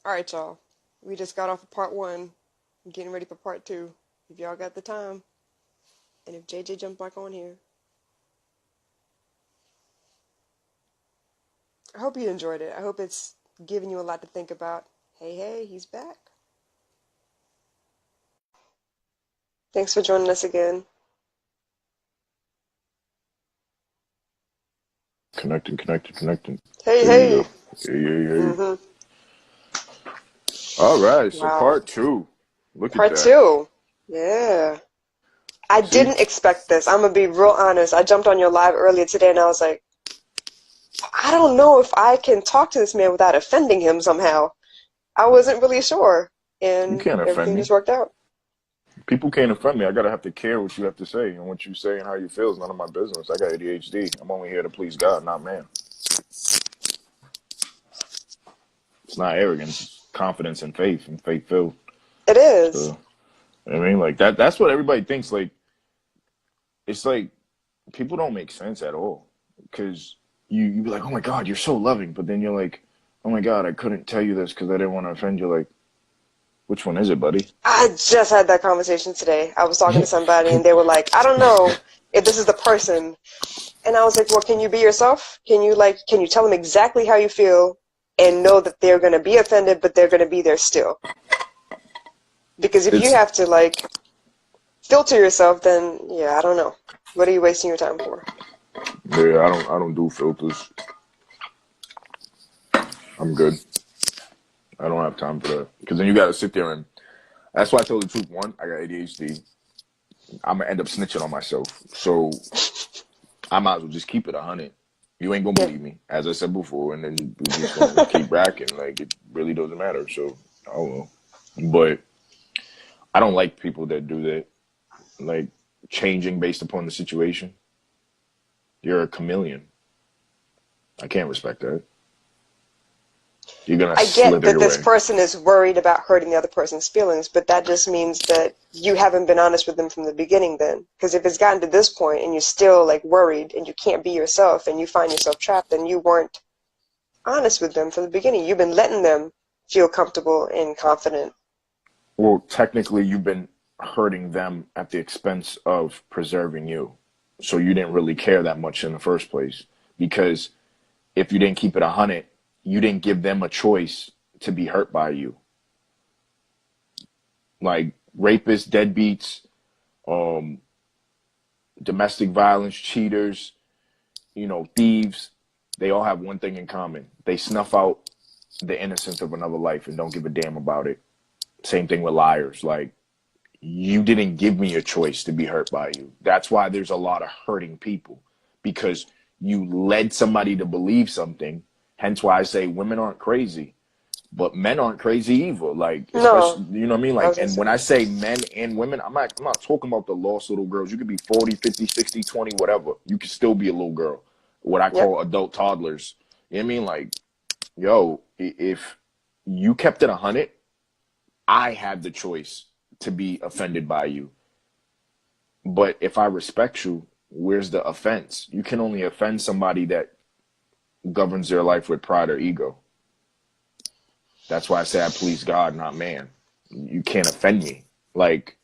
All right, y'all. We just got off of part one. I'm getting ready for part two. If y'all got the time, and if JJ jumped back on here, I hope you enjoyed it. I hope it's giving you a lot to think about. Hey, hey, he's back. Thanks for joining us again. Connecting. Hey, There you hey. go. Hey. Mm-hmm. All right, so Wow. part two. Look at Part that. two. Yeah. I See? didn't expect this. I'm gonna be real honest. I jumped on your live earlier today, and I was like, I don't know if I can talk to this man without offending him somehow. I wasn't really sure, You and can't offend everything me. just worked out. People can't offend me. I gotta have to care what you have to say, and what you say and how you feel is none of my business. I got ADHD. I'm only here to please God, not man. It's not arrogance. It's confidence and faith filled. It is. So I mean, like that's what everybody thinks. Like it's like people don't make sense at all because you be like, oh my God, you're so loving, but then you're like, oh my God, I couldn't tell you this because I didn't want to offend you. Like, which one is it, buddy? I just had that conversation today. I was talking to somebody, and they were like, I don't know if this is the person. And I was like, well, can you be yourself? Can you tell them exactly how you feel and know that they're going to be offended, but they're going to be there still? Because if you It's have to, filter yourself, then, yeah, I don't know. What are you wasting your time for? yeah, I don't do filters. I'm good. I don't have time for that because then you got to sit there and that's why I tell the truth. One, I got ADHD. I'm gonna end up snitching on myself, so I might as well just keep it 100. You ain't gonna Yeah. believe me, as I said before, and then we're just gonna keep racking. Like it really doesn't matter. So I don't know, but I don't like people that do that, like changing based upon the situation. You're a chameleon. I can't respect that. You're gonna I get slither that your this way. person is worried about hurting the other person's feelings, but that just means that you haven't been honest with them from the beginning then. Because if it's gotten to this point and you're still worried and you can't be yourself and you find yourself trapped, then you weren't honest with them from the beginning. You've been letting them feel comfortable and confident. Well, technically, you've been hurting them at the expense of preserving you. So you didn't really care that much in the first place because if you didn't keep it 100, you didn't give them a choice to be hurt by you. Like rapists, deadbeats, um, domestic violence, cheaters, thieves, they all have one thing in common. They snuff out the innocence of another life and don't give a damn about it. Same thing with liars. Like, you didn't give me a choice to be hurt by you. That's why there's a lot of hurting people because you led somebody to believe something. Hence why I say women aren't crazy, but men aren't crazy either. Like, No, especially, you know what I mean? I Like, was gonna and say. when I say men and women, I'm not talking about the lost little girls. You could be 40, 50, 60, 20, whatever. You could still be a little girl. What I Yep. call adult toddlers. You know what I mean? Like, yo, if you kept it 100, I had the choice to be offended by you. But if I respect you, where's the offense? You can only offend somebody that governs their life with pride or ego. That's why I say I please God, not man. You can't offend me. Like,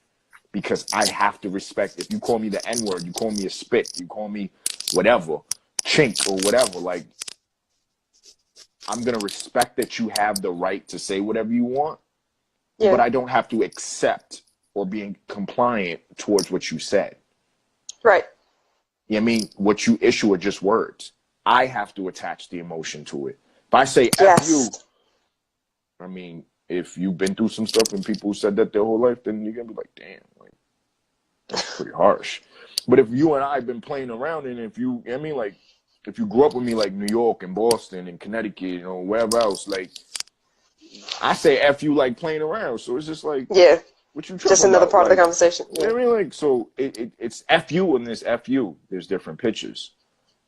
because I have to respect. If you call me the N word, you call me a spit, you call me whatever, chink or whatever, like, I'm going to respect that you have the right to say whatever you want, but Yeah. I don't have to accept or be compliant towards what you said. Right. You know what I mean? What you issue are just words. I have to attach the emotion to it. If I say F you, Yes. I mean, if you've been through some stuff and people said that their whole life, then you're going to be like, damn, like, that's pretty harsh. But if you and I have been playing around and if you know what I mean, like, if you grew up with me like New York and Boston and Connecticut, wherever else, like, I say F you like playing around. So it's just like, Yeah. what you Just tripping another about? part of the Like, conversation. you Yeah. know what I mean? Like, so it's F you and this F you. There's different pitches.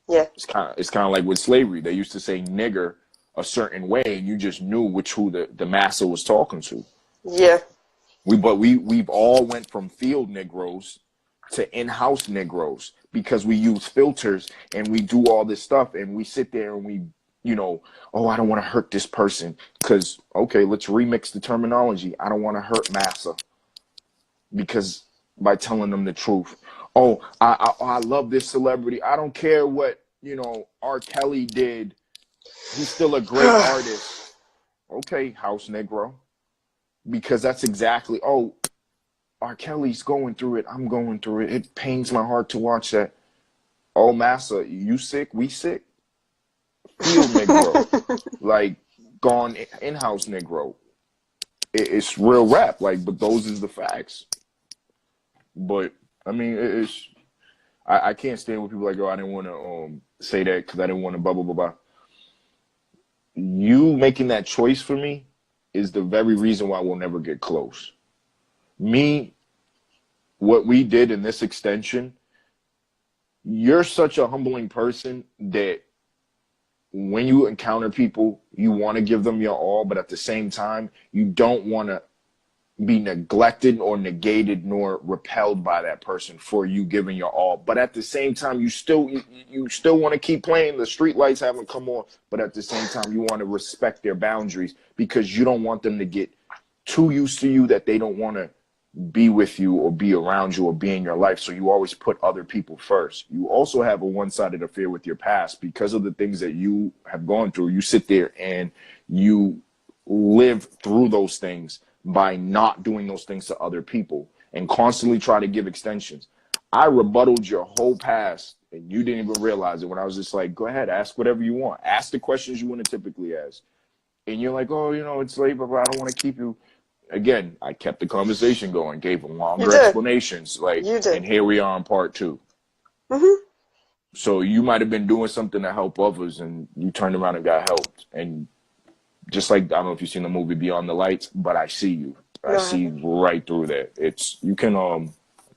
Yeah. It's kind of like with slavery. They used to say nigger a certain way, and you just knew who the master was talking to. Yeah. We've all went from field Negroes to in-house Negroes because we use filters and we do all this stuff and we sit there and we oh, I don't want to hurt this person. Because, okay, let's remix the terminology. I don't want to hurt Massa because by telling them the truth. Oh, I love this celebrity. I don't care what, R. Kelly did. He's still a great artist. Okay, House Negro. Because that's exactly, oh, R. Kelly's going through it. I'm going through it. It pains my heart to watch that. Oh, Massa, you sick? We sick? Field Negro. Like, gone in-house Negro. It's real rap. Like, but those is the facts. But, I mean, I can't stand when people are like, oh, I didn't want to say that because I didn't want to blah, blah, blah, blah. You making that choice for me is the very reason why we'll never get close. Me, what we did in this extension, you're such a humbling person that when you encounter people, you want to give them your all, but at the same time, you don't want to be neglected or negated nor repelled by that person for you giving your all. But at the same time, you still want to keep playing. The street lights haven't come on, but at the same time, you want to respect their boundaries because you don't want them to get too used to you that they don't want to be with you or be around you or be in your life. So you always put other people first. You also have a one-sided affair with your past because of the things that you have gone through. You sit there and you live through those things by not doing those things to other people and constantly try to give extensions. I rebutted your whole past and you didn't even realize it when I was just like, go ahead, ask whatever you want. Ask the questions you wouldn't typically ask. And you're like, oh, it's late, but I don't want to keep you. Again, I kept the conversation going, gave them longer explanations. And here we are on part 2. Mm-hmm. So you might have been doing something to help others and you turned around and got helped. And just like, I don't know if you've seen the movie Beyond the Lights, but I see you. I see right through that. You can,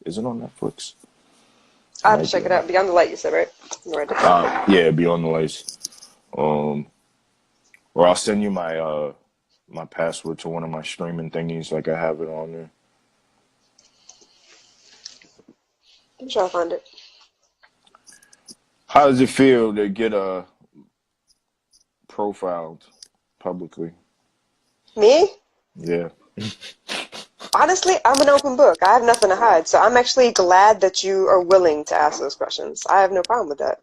is it on Netflix? I have to check it out. Beyond the Light, you said, right? Yeah, Beyond the Lights. Or I'll send you my my password to one of my streaming thingies, like I have it on there. I'm sure I'll find it. How does it feel to get profiled publicly? Me? Yeah. Honestly, I'm an open book. I have nothing to hide. So I'm actually glad that you are willing to ask those questions. I have no problem with that.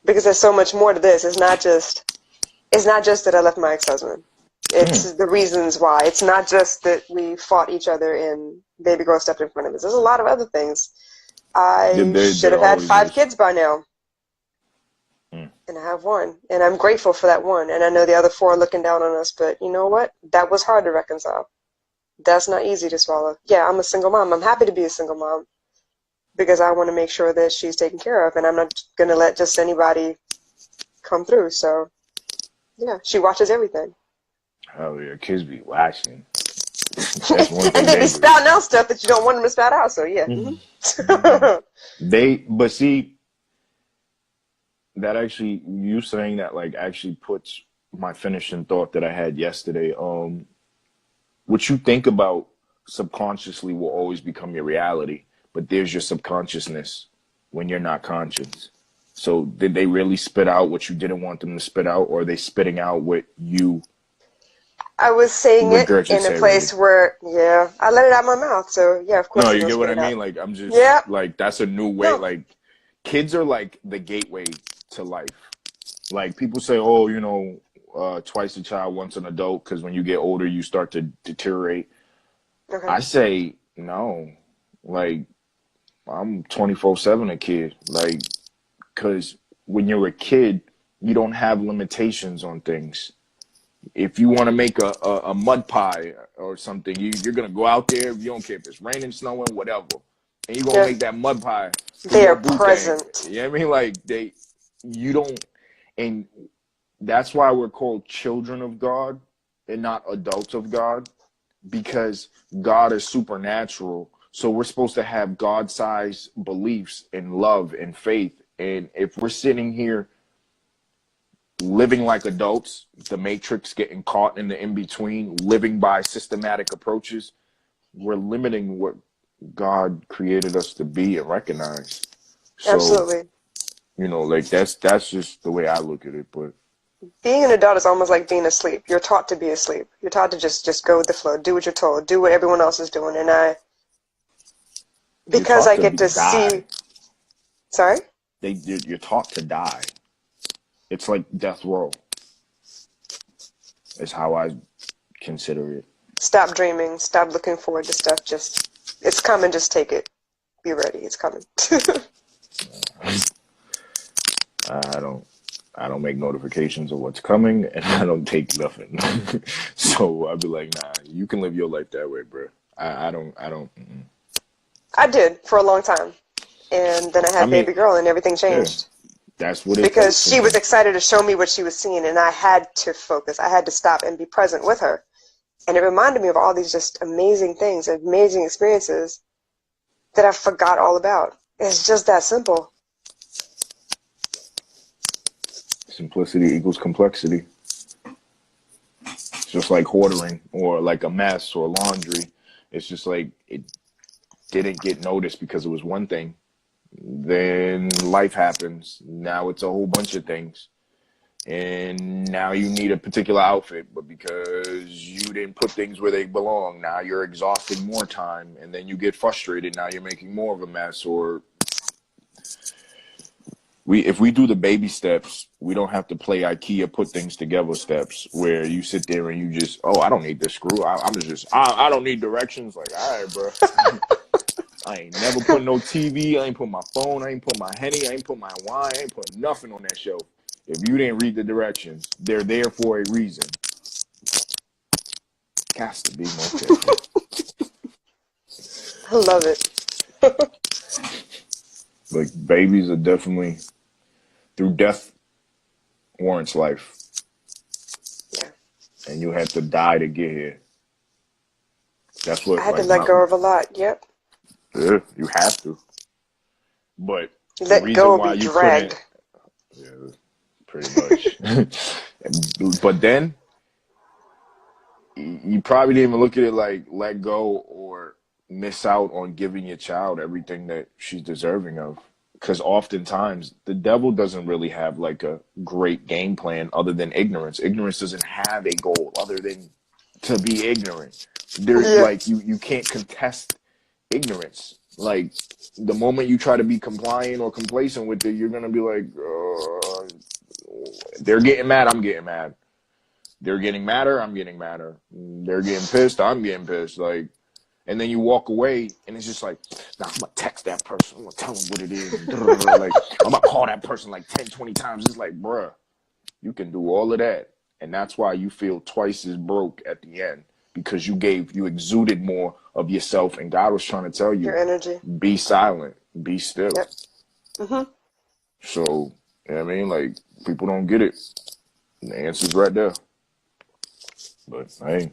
Because there's so much more to this. It's not just that I left my ex-husband. It's the reasons why. It's not just that we fought each other and baby girl stepped in front of us. There's a lot of other things. I should have had 5 kids by now. And I have 1. And I'm grateful for that 1. And I know the other 4 are looking down on us, but you know what? That was hard to reconcile. That's not easy to swallow. Yeah, I'm a single mom. I'm happy to be a single mom because I want to make sure that she's taken care of, and I'm not going to let just anybody come through. So, yeah, she watches everything. Oh, yeah, kids be watching. That's one thing. And they be spouting out stuff that you don't want them to spout out, so yeah. But see, that actually, you saying that, like, actually puts my finishing thought that I had yesterday. What you think about subconsciously will always become your reality, but there's your subconsciousness when you're not conscious. So did they really spit out what you didn't want them to spit out, or are they spitting out what you... I was saying it in a place where, yeah, I let it out of my mouth, so yeah, of course. No, you get what I mean? Like, I'm just, like, that's a new way. No. Like, kids are like the gateway to life. Like, people say, oh, twice a child, once an adult, because when you get older, you start to deteriorate. Okay. I say no. Like, I'm 24/7 a kid. Like, because when you're a kid, you don't have limitations on things. If you want to make a mud pie or something, you're going to go out there. You don't care if it's raining, snowing, whatever. And you're going to make that mud pie. They are present. You know what I mean? Like, you don't, and that's why we're called children of God and not adults of God, because God is supernatural. So we're supposed to have God-sized beliefs and love and faith. And if we're sitting here living like adults, the matrix, getting caught in the in-between, living by systematic approaches, we're limiting what God created us to be and recognize. So, absolutely. Like, that's just the way I look at it. But Being an adult is almost like being asleep. You're taught to be asleep. You're taught to just go with the flow, do what you're told, do what everyone else is doing. And You're because taught I to get to die. see, sorry? You're taught to die. It's like death row. Is how I consider it. Stop dreaming, stop looking forward to stuff. Just, it's coming, just take it. Be ready, it's coming. I don't. I don't make notifications of what's coming, and I don't take nothing. So I'd be like, nah, you can live your life that way, bro. I don't. Mm-mm. I did for a long time. And then I I had mean, baby girl and everything yeah, changed. that's what it Because takes. she was excited to show me what she was seeing, and I had to focus. I had to stop and be present with her. And it reminded me of all these just amazing things, amazing experiences that I forgot all about. It's just that simple. Simplicity equals complexity. It's just like hoarding or like a mess or laundry. It's just like it didn't get noticed because it was one thing. Then life happens. Now it's a whole bunch of things. And now you need a particular outfit, but because you didn't put things where they belong, now you're exhausting more time, and then you get frustrated. Now you're making more of a mess. Or if we do the baby steps, we don't have to play IKEA put things together steps where you sit there and you just, oh, I don't need this screw. I don't need directions. Like, all right, bro. I ain't never put no TV. I ain't put my phone. I ain't put my Henny. I ain't put my wine. I ain't put nothing on that shelf. If you didn't read the directions, they're there for a reason. Has to be more careful. I love it. Like, babies are definitely, through death warrants life. Yeah. And you have to die to get here. That's I what, had to like, let go of a lot. Yep. yeah, you have to. But the Let go reason or why be you dragged. couldn't, yeah, pretty much. But then, you probably didn't even look at it like let go or miss out on giving your child everything that she's deserving of. Because oftentimes the devil doesn't really have like a great game plan other than ignorance. Ignorance doesn't have a goal other than to be ignorant. There, Yeah. like you can't contest ignorance. Like the moment you try to be compliant or complacent with it, you're gonna be like, they're getting mad, I'm getting mad. They're getting madder, I'm getting madder. They're getting pissed, I'm getting pissed. Like, and then you walk away, and it's just like, nah, I'm gonna text that person, I'm gonna tell them what it is. Like, I'm gonna call that person like 10, 20 times. It's like, bruh, you can do all of that, and that's why you feel twice as broke at the end because you exuded more of yourself, and God was trying to tell Your you, energy. be silent, be still. Yep. Mm-hmm. So, you know what I mean? Like, people don't get it. The answer's right there. But hey,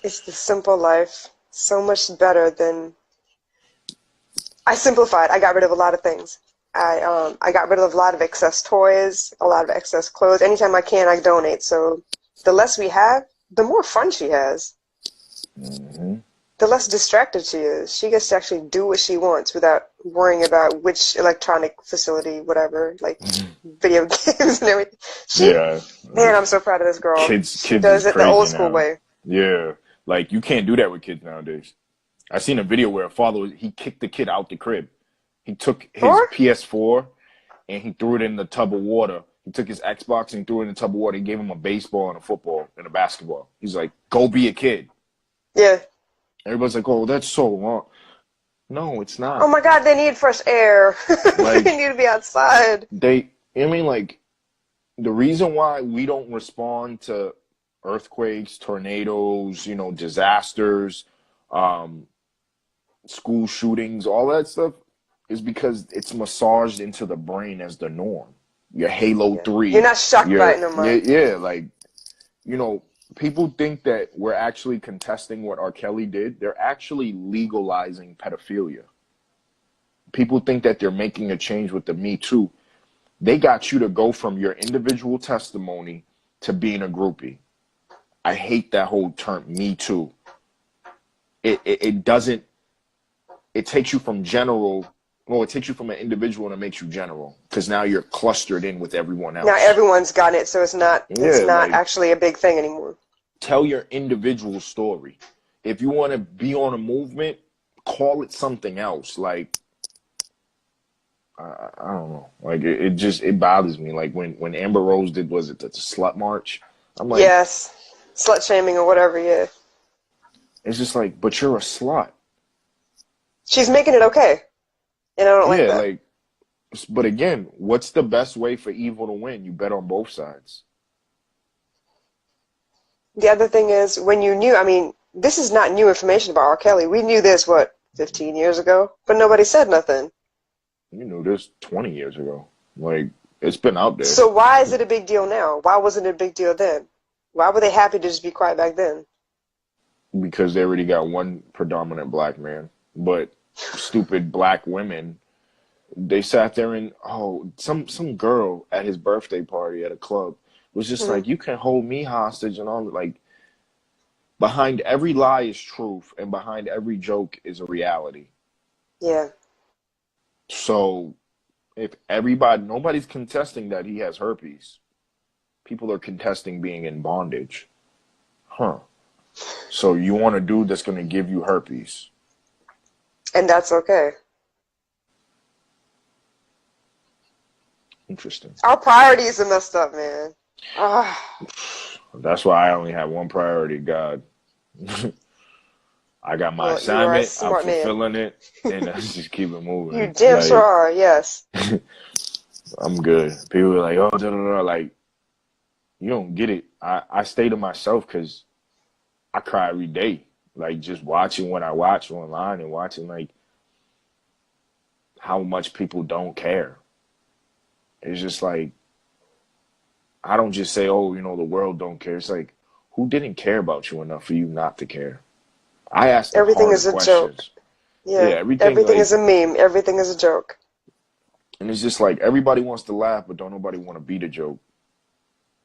It's the simple life. So much better than. I simplified. I got rid of a lot of things. I got rid of a lot of excess toys, a lot of excess clothes. Anytime I can, I donate. So the less we have, the more fun she has. mm-hmm. The less distracted she is. She gets to actually do what she wants without worrying about which electronic facility, whatever, like video games and everything. Yeah, Man, I'm so proud of this girl. She kids is does it the crazy old school now. way. Yeah, like you can't do that with kids nowadays. I seen a video where a father he kicked the kid out the crib. He took his Or? PS4 and he threw it in the tub of water. He took his Xbox and threw it in the tub of water. He gave him a baseball and a football and a basketball. He's like, "Go be a kid." Yeah. Everybody's like, "Oh, that's so wrong." No, it's Oh not. my God, they need fresh air. They Like need to be outside. I mean, like the reason why we don't respond to earthquakes, tornadoes, disasters, um, school shootings, all that stuff is because it's massaged into the brain as the norm. Your Halo Yeah. You're 3, not shocked by it no more. yeah, like, people think that we're actually contesting what R. Kelly did. They're actually legalizing pedophilia. People think that they're making a change with the Me Too. They got you to go from your individual testimony to being a groupie. I hate that whole term, Me Too. It doesn't, it takes you from general, Well, it takes you from an individual and it makes you general because now you're clustered in with everyone Now else. everyone's got it, so it's not Yeah, like actually a big thing anymore. tell your individual story. If you want to be on a movement, call it something else. Like I don't know. Like it just it bothers me. Like when Amber Rose did, was it the slut march? I'm like, Yes. Slut shaming or whatever, yeah. it's just like, but you're a slut. She's making it okay. And I don't like Yeah, that. like, but again, what's the best way for evil to win? You bet on both sides. The other thing is, when you knew, I mean, this is not new information about R. Kelly. We knew this, what, 15 years ago? But nobody said nothing. You knew this 20 years ago. Like, it's been out there. So why is it a big deal now? Why wasn't it a big deal then? Why were they happy to just be quiet back then? Because they already got one predominant black man. But stupid black women, they sat there and, some girl at his birthday party at a club was just like, you can hold me hostage and all. Like, behind every lie is truth, and behind every joke is a reality. Yeah. So if nobody's contesting that he has herpes. People are contesting being in bondage. Huh. So you want a dude that's going to give you herpes. And that's okay. Interesting. Our priorities are messed up, man. Ah. That's why I only have one priority, God. I got my assignment, I'm fulfilling it, and I just keep it moving. You damn sure are, yes. I'm good. People are like, oh, da, da, da. Like, you don't get it. I stay to myself because I cry every day. Like, just watching what I watch online and watching, like, how much people don't care. It's just like, I don't just say, oh, the world don't care. It's like, who didn't care about you enough for you not to care? I ask everything is a questions. Joke. Yeah, everything like, is a meme. Everything is a joke. And it's just like, everybody wants to laugh, but don't nobody want to be the joke.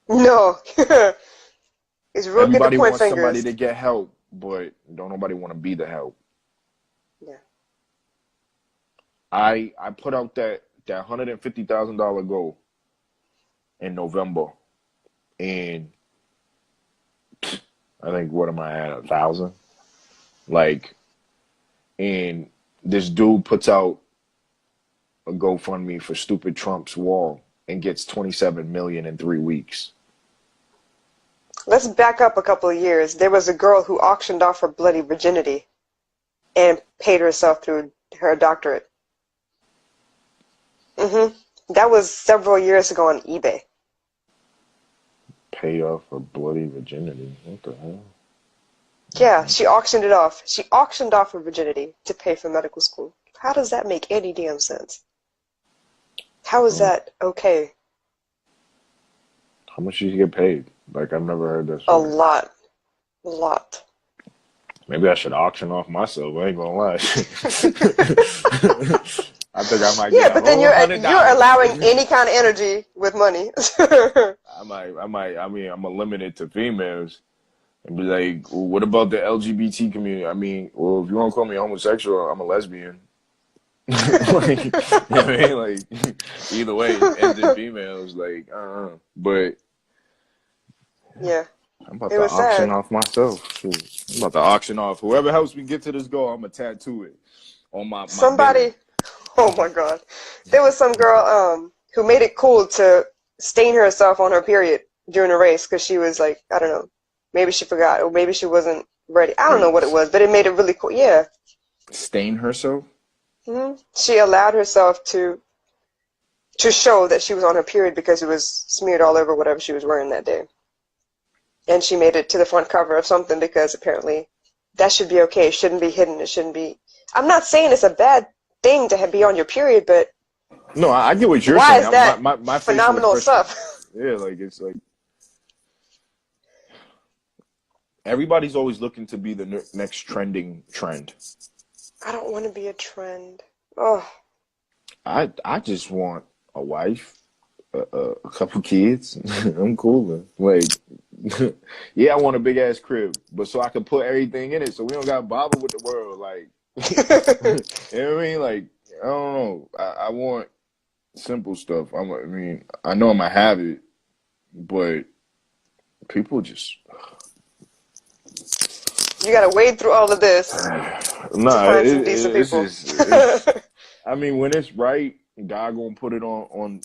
No. It's real good to Everybody point wants fingers. somebody to get help, but don't nobody want to be the help. Yeah. I put out that $150,000 goal in November, and I think, what am I at, 1,000? Like, and this dude puts out a GoFundMe for stupid Trump's wall and gets 27 million in 3 weeks. Let's back up a couple of years. There was a girl who auctioned off her bloody virginity and paid herself through her doctorate. That was several years ago on eBay. Pay off her bloody virginity. What the hell? Yeah, she auctioned it off. She auctioned off her virginity to pay for medical school. How does that make any damn sense? How is that okay? How much did you get paid? Like, I've never heard this. A lot. A lot. Maybe I should auction off myself. I ain't gonna lie. I think I might get Yeah, but then you're $100. allowing any kind of energy with money. I mean, I'm gonna limit it to females and be like, well, what about the LGBT community? I mean, well, if you want to call me homosexual, I'm a lesbian. Like, you know what I mean? Like, either way, it ends in females. Like, but yeah, I'm about to auction off myself. Shoot. I'm about to auction off whoever helps me get to this goal. I'm gonna tattoo it on my somebody. belly. Oh my God, there was some girl who made it cool to stain herself on her period during a race because she was like, I don't know, maybe she forgot or maybe she wasn't ready. I don't know what it was, but it made it really cool. Yeah. Stain herself? She allowed herself to show that she was on her period because it was smeared all over whatever she was wearing that day. And she made it to the front cover of something because apparently that should be okay. It shouldn't be hidden. It shouldn't be. I'm not saying it's a bad thing to be on your period, but no, I get what you're saying. Why is that my phenomenal stuff? Yeah, like, it's like everybody's always looking to be the next trending trend. I don't want to be a trend. Oh. I just want a wife, a couple kids. I'm cool. Like, yeah, I want a big ass crib, but so I can put everything in it, so we don't got to bother with the world. Like, you know what I mean? Like, don't know. I want simple stuff. I mean, I know I'm gonna have it, but people just You gotta wade through all of this to nah. find some decent It's people. just it's. I mean, when it's right, God gonna put it on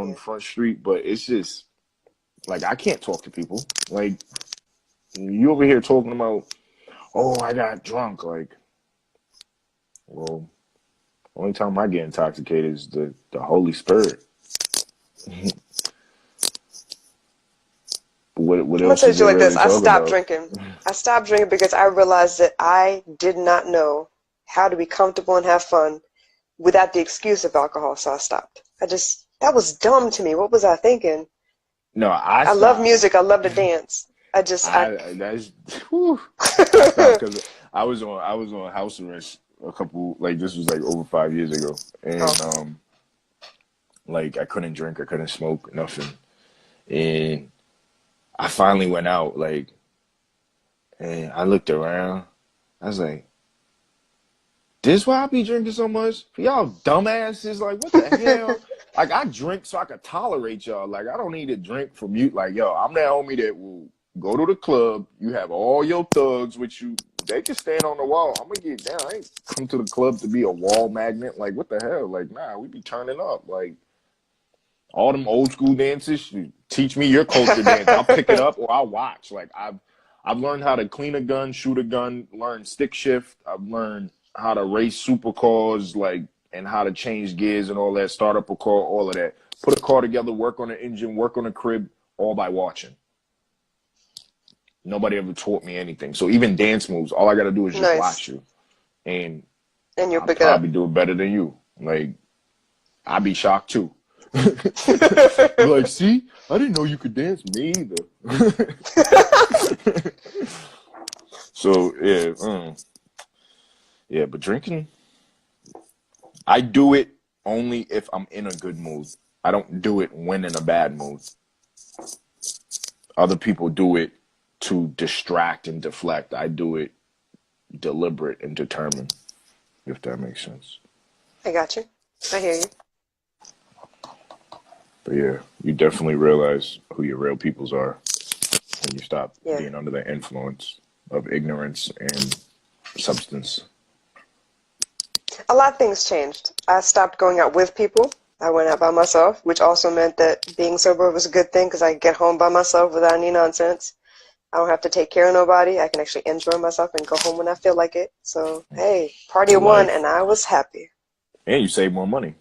Yeah. Front Street. But it's just like I can't talk to people. Like you over here talking about, oh, I got drunk. Like, well, only time I get intoxicated is the Holy Spirit. What I'm gonna else tell is you there like this. really I talk stopped about? drinking. I stopped drinking because I realized that I did not know how to be comfortable and have fun without the excuse of alcohol, so I stopped. That was dumb to me. What was I thinking? No, I I love stopped. music. I love to dance. I that's whew. I stopped because I was on house arrest a couple like this was like over 5 years ago, and Oh, like I couldn't drink, I couldn't smoke, nothing, and I finally went out like, and I looked around. I was like, this why I be drinking so much? For y'all dumbasses, like what the hell? Like I drink so I can tolerate y'all. Like I don't need to drink from you. Like yo, I'm that homie that will go to the club. You have all your thugs with you. They can stand on the wall. I'm gonna get down. I ain't come to the club to be a wall magnet. Like what the hell? Like nah, we be turning up. Like all them old school dances. You teach me your culture dance. I'll pick it up or I'll watch. Like I've learned how to clean a gun, shoot a gun, learn stick shift. I've learned how to race supercars, like and how to change gears and all that, start up a car, all of that. Put a car together, work on the engine, work on the crib, all by watching. Nobody ever taught me anything. So even dance moves, all I gotta do is just nice. watch you. And And you'll I'll pick it up. probably do it better than you. Like I'd be shocked too. Be like, see, I didn't know you could dance. Me either. So yeah, yeah. But drinking, I do it only if I'm in a good mood. I don't do it when in a bad mood. Other people do it to distract and deflect. I do it deliberate and determined, if that makes sense. I got you. I hear you. But yeah, you definitely realize who your real peoples are when you stop Yeah. being under the influence of ignorance and substance. A lot of things changed. I stopped going out with people. I went out by myself, which also meant that being sober was a good thing because I get home by myself without any nonsense. I don't have to take care of nobody. I can actually enjoy myself and go home when I feel like it. So, hey, party Good of one, life. and I was happy. And you save more money.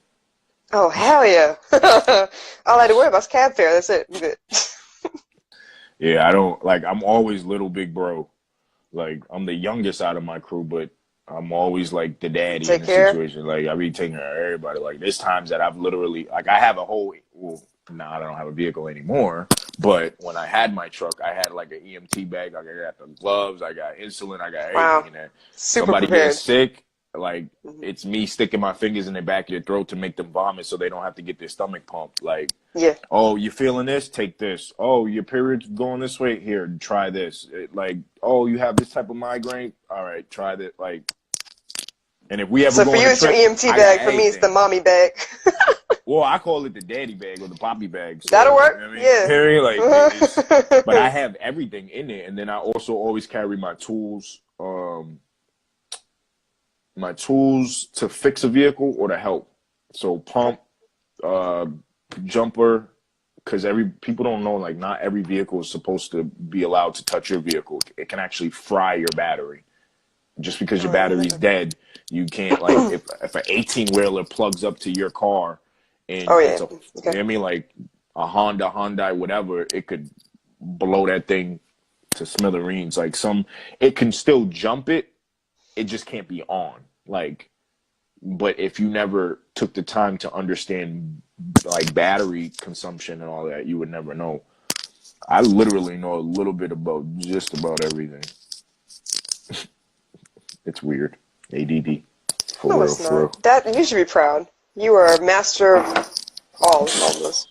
Oh, hell yeah. All I had to worry about is cab fare. That's it. I'm good. Yeah, I don't like I'm always little big bro. Like I'm the youngest out of my crew, but I'm always like the daddy in Take the care. situation. Like I be taking care of everybody. Like there's times that I've literally like I have a whole well now I don't have a vehicle anymore. But when I had my truck, I had like an EMT bag. Like I got the gloves, I got insulin, I got everything Wow. in there. Super Somebody gets prepared. sick, like Hmm. it's me sticking my fingers in the back of their throat to make them vomit so they don't have to get their stomach pumped. Like Yeah. oh, you feeling this? Take this. Oh, your period's going this way? Here, try this. Like, oh, you have this type of migraine? All right, try that. Like, and if we ever So go for on you, a it's your trip, EMT I got bag. For me, it's the everything. mommy bag. Well, I call it the daddy bag or the poppy bag. So, That'll you work. know what I mean? You Yeah. know what I mean? Like, it's, but I have everything in it. And then I also always carry my tools to fix a vehicle or to help. So Okay. pump, uh, jumper, because every people don't know like not every vehicle is supposed to be allowed to touch your vehicle. It can actually fry your battery. Just because your Oh, I didn't know battery's dead, you can't like that. if an 18 wheeler plugs up to your car and Oh it's yeah. a you Okay. know what I mean like a Honda, Hyundai, whatever, it could blow that thing to smithereens. Like some it can still jump it, it just can't be on. Like but if you never took the time to understand like battery consumption and all that, you would never know. I literally know a little bit about just about everything. It's weird. ADD. For No, real, it's for not. real. That you should be proud. You are a master of all, almost.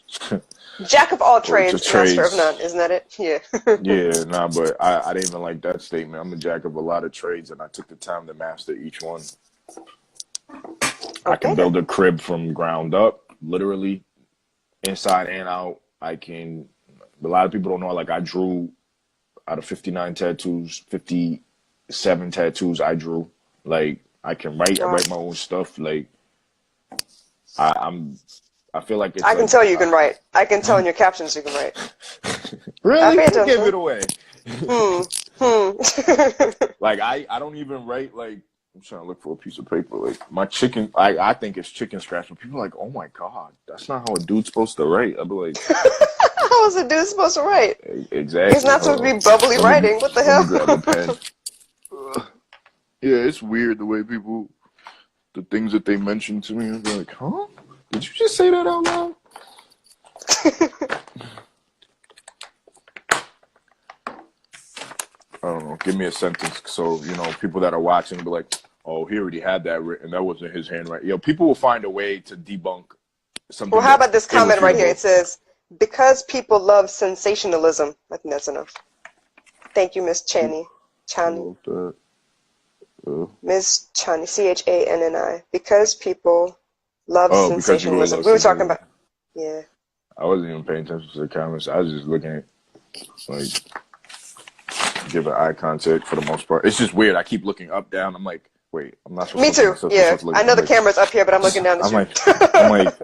Jack of all Or to trades, master of none. trades. Isn't that it? Yeah. Yeah, nah, but I didn't even like that statement. I'm a jack of a lot of trades and I took the time to master each one. I can Okay build then. a crib from ground up, literally inside and out. I can. A lot of people don't know. Like I drew out of 59 tattoos, 57 tattoos I drew. Like I can write. I Wow. write my own stuff. Like I'm. I feel like it's I can like tell you can write. I can tell in your captions you can write. I really pay who gave attention. it away? Hmm. Hmm. Like I don't even write like I'm trying to look for a piece of paper. Like my chicken, I think it's chicken scratch. But people are like, oh my god, that's not how a dude's supposed to write. I'll be like, How is a dude supposed to write? He's exactly. not supposed Hold to on, be bubbly writing. What the let me grab a pen. hell? Yeah, it's weird the way people, the things that they mention to me. I'm like, huh? Did you just say that out loud? I don't know. Give me a sentence so people that are watching be like, oh, he already had that written. That wasn't his handwriting. People will find a way to debunk Well, something how about that's this comment right here? irrefutable. It says, because people love sensationalism. I think that's enough. Thank you, Miss Chani. Chani. Who wrote that? Miss Chani. Channi. Because people love Oh, because people sensationalism. love We were talking sensationalism. about, yeah. I wasn't even paying attention to the comments. I was just looking at, like, giving eye contact for the most part. It's just weird. I keep looking up, down. I'm like, wait, I'm not supposed to Me look at too. myself. I'm Yeah. supposed to look I at. know the camera's up here, but I'm looking down at I'm you. like, I'm like,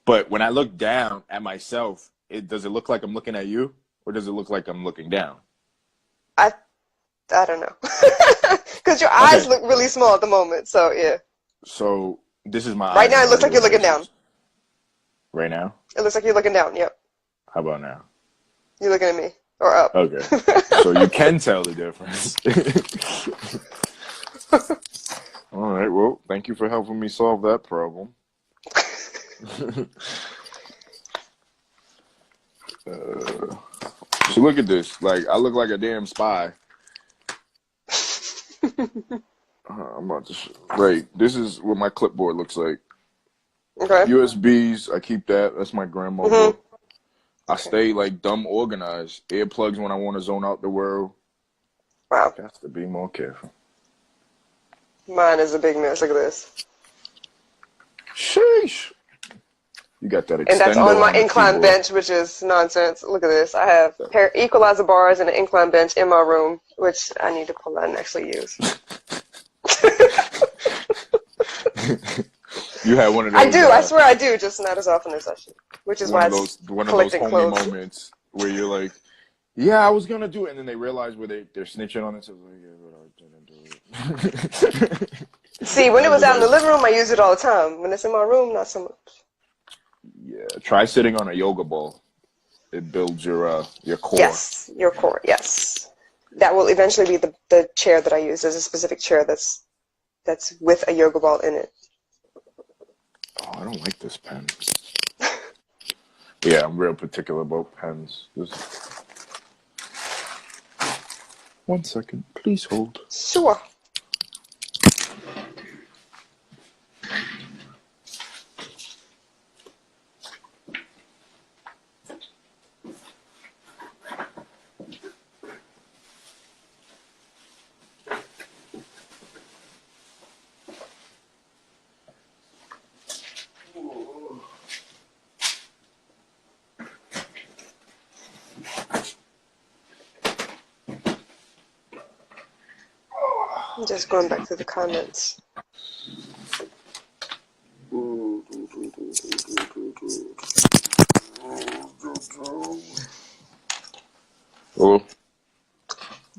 but when I look down at myself, does it look like I'm looking at you, or does it look like I'm looking down? I don't know. Because your Okay, eyes look really small at the moment. So, yeah. so this is my Right eyes now, on it a looks like regular you're looking down. basis. Right now, It looks like you're looking down. Yep. how about now? You're looking at me. Or up. Okay, so you can tell the difference. All right, well, thank you for helping me solve that problem. So look at this. Like, I look like a damn spy. I'm about to. Right. This is what my clipboard looks like. Okay. USBs. I keep that. That's my grandmother. Mm-hmm. I Okay. stay like dumb organized. Earplugs when I want to zone out the world. Wow. Got to be more careful. Mine is a big mess. Look at this. Sheesh. You got that And that's extender on my on the incline keyboard. bench, which is nonsense. Look at this. I have equalizer bars and an incline bench in my room, which I need to pull out and actually use. You had one of I those. do. I swear I do, just not as often as I should. Which is One why of it's those collecting homie clothes. moments where you're like, yeah, I was gonna do it, and then they realize where they're snitching on it. So like, yeah, but I didn't do it. See, when it That's was the out in the best. living room, I use it all the time. When it's in my room, not so much. Yeah, try sitting on a yoga ball. It builds your core. Yes, your core. Yes, that will eventually be the chair that I use. There's a specific chair that's with a yoga ball in it. Oh, I don't like this pen. Yeah, I'm real particular about pens. Just 1 second, please hold. Sure. I'm just going back to the comments. Oh,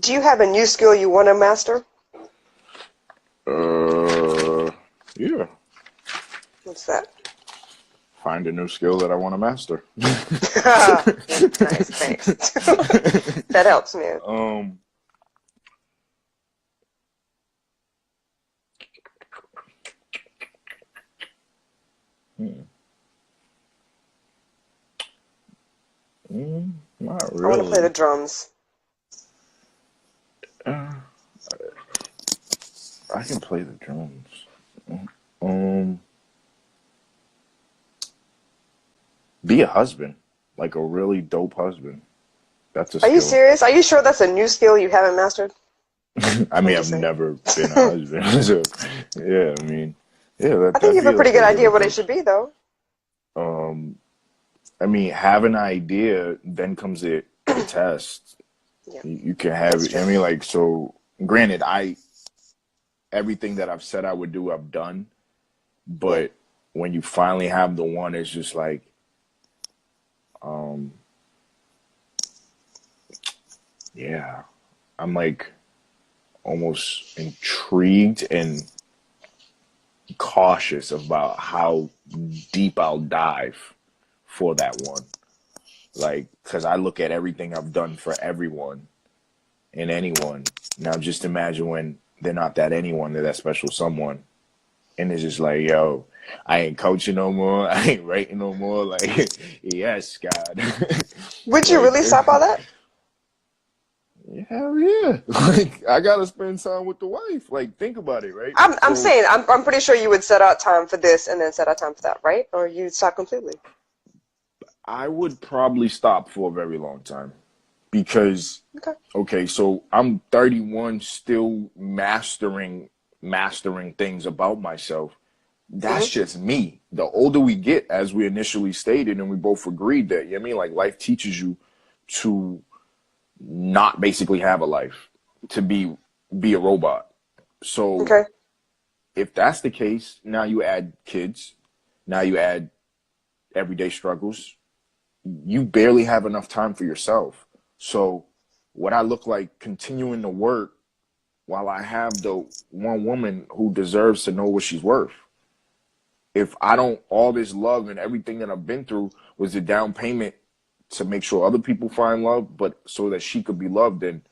Do you have a new skill you want to master? yeah. What's that? Find a new skill that I want to master. Nice, thanks. That helps, man. Not I want to play the really. drums. Uh, I can play the drums. Um, be a husband, like a really dope husband. That's a Are you skill. serious? Are you sure that's a new skill you haven't mastered? I I'm mean, just I've saying. never been a husband, so yeah. I mean, Yeah, I think that'd you have be a pretty like a good idea really what it good. should be, though. Um, I mean, have an idea, then comes the test. Yeah, You can have that's it. I true. mean, like, so granted, I everything that I've said I would do, I've done. Yeah. But when you finally have the one, it's just like, um, yeah, I'm like almost intrigued and cautious about how deep I'll dive for that one. Like, because I look at everything I've done for everyone and anyone. Now, just imagine when they're not that anyone, they're that special someone. And it's just like, yo, I ain't coaching no more. I ain't writing no more. Like, yes, God. Would you Like, really stop all that? hell yeah. Like, I gotta spend time with the wife. Like, think about it, right? I'm So saying I'm pretty sure you would set out time for this and then set out time for that, right? Or you'd stop completely. I would probably stop for a very long time because, Okay. okay, so I'm 31, still mastering things about myself. That's Hmm. just me. The older we get, as we initially stated, and we both agreed that, you know what I mean? Like, life teaches you to not basically have a life, to be a robot. So Okay. if that's the case, now you add kids, now you add everyday struggles. You barely have enough time for yourself. So would I look like continuing to work while I have the one woman who deserves to know what she's worth? If I don't, all this love and everything that I've been through was a down payment to make sure other people find love, but so that she could be loved, then